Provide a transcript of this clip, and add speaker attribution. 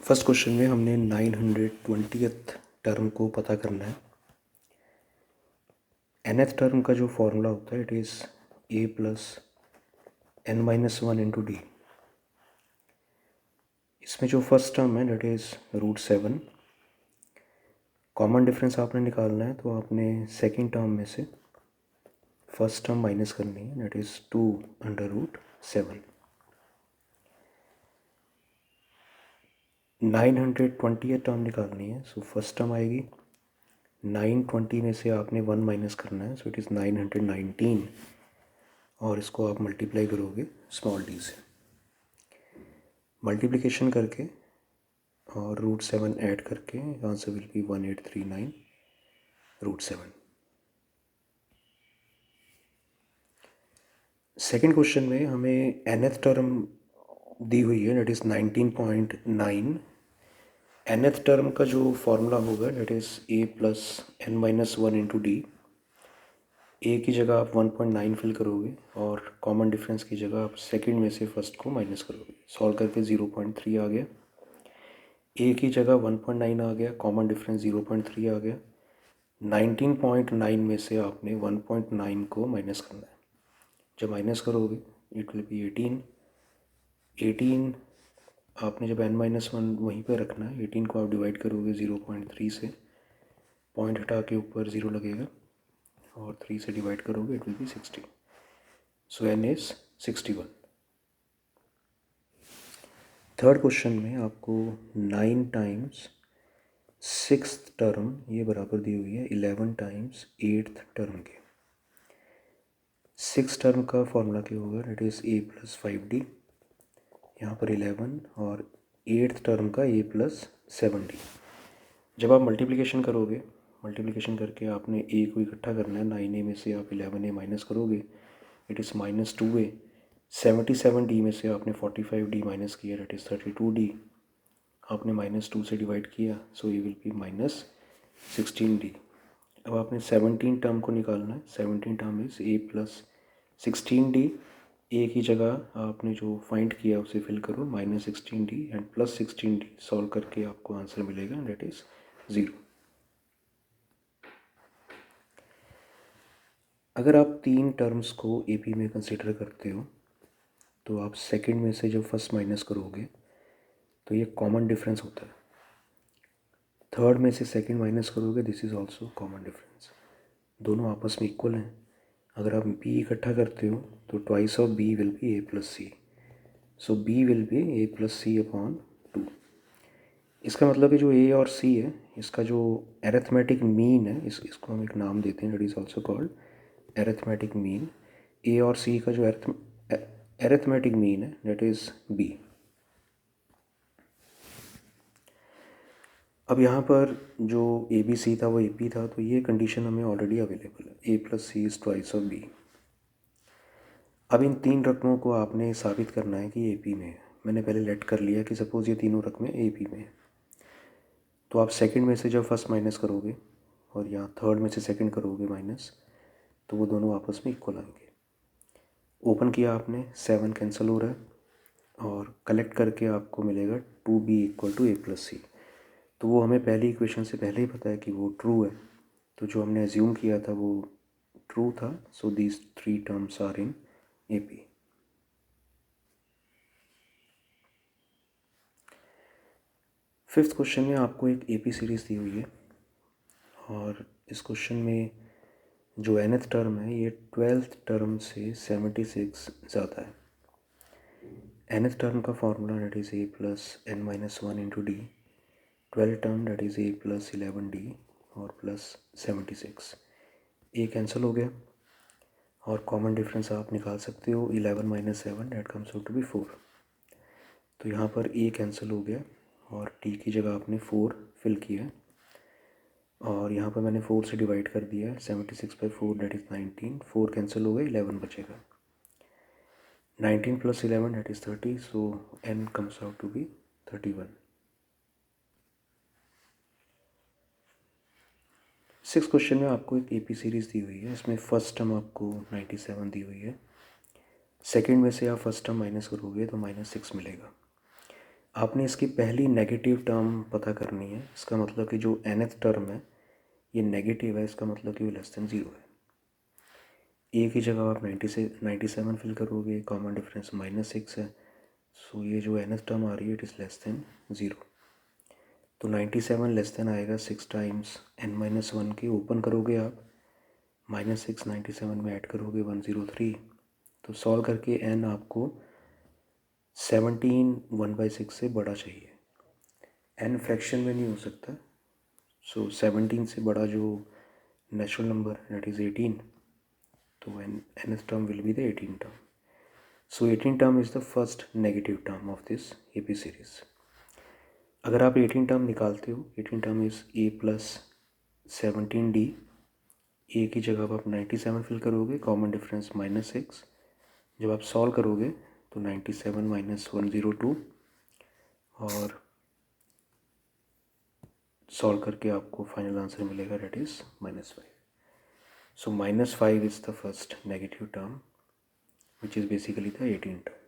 Speaker 1: First question में हमने 920th term को पता करना है। nth टर्म का जो फॉर्मूला होता है it is a plus n minus one into D. इसमें जो फर्स्ट टर्म है डेट इज़ √7। कॉमन डिफरेंस आपने निकालना है तो आपने सेकेंड टर्म में से फर्स्ट टर्म माइनस करनी है, डेट इज़ 2/√7। 920th टर्म निकालनी है, सो फर्स्ट टर्म आएगी 920 में से आपने 1 माइनस करना है, सो इट इज़ 919 और इसको आप मल्टीप्लाई करोगे स्मॉल डी से। मल्टीप्लिकेशन करके और √7 ऐड करके answer will be 1839√7। Second question में हमें nth टर्म दी हुई है, डेट इज़ 19.9। nth टर्म का जो फॉर्मूला होगा that is a plus n minus one into D. A की जगह आप 1.9 फिल करोगे और कॉमन डिफरेंस की जगह आप सेकंड में से फर्स्ट को माइनस करोगे। सॉल्व करके 0.3 आ गया। ए की जगह 1.9 आ गया, कॉमन डिफरेंस 0.3 आ गया। 19.9 में से आपने 1.9 को माइनस करना है। जब माइनस करोगे इट विल बी 18 आपने जब n-1 वहीं पे रखना है, 18 को आप डिवाइड करोगे 0.3 से, पॉइंट हटा के ऊपर 0 लगेगा और 3 से डिवाइड करोगे it will be 60। So n is 61। Third question में आपको 9 टाइम्स सिक्स्थ टर्म ये बराबर दी हुई है 11 टाइम्स एट्थ टर्म के। सिक्स टर्म का फॉर्मूला क्या होगा, that is a plus 5d, यहाँ पर 11 और एट्थ टर्म का a प्लस 7d। जब आप मल्टीप्लिकेशन करोगे, मल्टीप्लिकेशन करके आपने a को इकट्ठा करना है, 9a में से आप 11a माइनस करोगे इट इज़ -2a। 77d में से आपने 45d माइनस किया, डेट इज़ 32d। आपने -2 से डिवाइड किया, सो ये विल बी -16d। अब आपने 17 टर्म को निकालना है। 17 term is a plus 16d। a की जगह आपने जो फाइंड किया उसे फिल करो, -16d and plus 16d। Solve करके आपको आंसर मिलेगा, डेट इज़ 0। अगर आप तीन टर्म्स को AP में कंसिडर करते हो तो आप सेकंड में से जब फर्स्ट माइनस करोगे तो ये कॉमन डिफरेंस होता है। थर्ड में से सेकंड माइनस करोगे, this is also common difference. दोनों आपस में इक्वल हैं। अगर आप b इकट्ठा करते हो तो twice of b will be a plus C. So b will be a plus C upon 2। इसका मतलब है जो a और c है इसका जो एरिथमेटिक मीन है, इसको हम एक नाम देते हैं, that is also called arithmetic mean. a और c का जो एरिथमेटिक मीन है दैट इज़ b। अब यहाँ पर जो ए बी सी था वो ए पी था, तो ये कंडीशन हमें ऑलरेडी अवेलेबल है, a plus C is twice of b। अब इन तीन रकमों को आपने साबित करना है कि ए पी में है। मैंने पहले लेट कर लिया कि सपोज़ ये तीनों रकमें ए पी में है, तो आप सेकंड में से जब फर्स्ट माइनस करोगे और यहाँ थर्ड में से सेकंड करोगे माइनस, तो वो दोनों आपस में इक्वल आएंगे। ओपन किया आपने, 7 कैंसिल हो रहा है और कलेक्ट करके आपको मिलेगा 2b equal to a plus C. तो वो हमें पहली इक्वेशन से पहले ही पता है कि वो ट्रू है, तो जो हमने एज्यूम किया था वो ट्रू था। So these three terms are in A P. Fifth question में आपको एक ए पी सीरीज़ दी हुई है और इस क्वेश्चन में जो nth टर्म है ये 12th टर्म से 76 ज़्यादा है। nth टर्म का formula date is a plus n minus one into D. 12 term debt is a plus 11d और प्लस 76। a कैंसिल हो गया और कॉमन डिफरेंस आप निकाल सकते हो, 11 minus 7 that comes out to be 4। तो यहाँ पर a कैंसिल हो गया और t की जगह आपने 4 फिल किया और यहाँ पर मैंने 4 से डिवाइड कर दिया है। 76/4 डेट इज़ 19। 4 कैंसिल हो गए, 11 बचेगा। 19 plus 11 that is 30। So n comes out to be 31। Six question में आपको एक AP सीरीज़ दी हुई है। इसमें फर्स्ट टर्म आपको 97 दी हुई है। सेकंड में से आप फर्स्ट टर्म माइनस करोगे तो -6 मिलेगा। आपने इसकी पहली नेगेटिव टर्म पता करनी है। इसका मतलब कि जो nth टर्म है ये नेगेटिव है, इसका मतलब कि वो लेस देन 0 है। ए की जगह आप 97 फिल करोगे, कॉमन डिफरेंस -6 है, सो ये जो nth टर्म आ रही है इट इज़ लेस देन 0। तो 97 लेस देन आएगा 6 टाइम्स n-1 के, ओपन करोगे आप, -6 97 में ऐड करोगे 103, तो सॉल्व करके n आपको 17 1/6 से बड़ा चाहिए। n फ्रैक्शन में नहीं हो सकता, सो 17 से बड़ा जो नेचुरल नंबर दैट इज़ 18, तो nth term will be the 18th term. So 18th term is the first negative term of this AP series. अगर आप 18 टर्म निकालते हो, 18 term is a plus 17d। a की जगह आप 97 फिल करोगे, common difference -6, जब आप सॉल्व करोगे तो 97 - 102 और सॉल्व करके आपको फाइनल आंसर मिलेगा that is -5। So -5 is the first negative term which is basically the 18th term.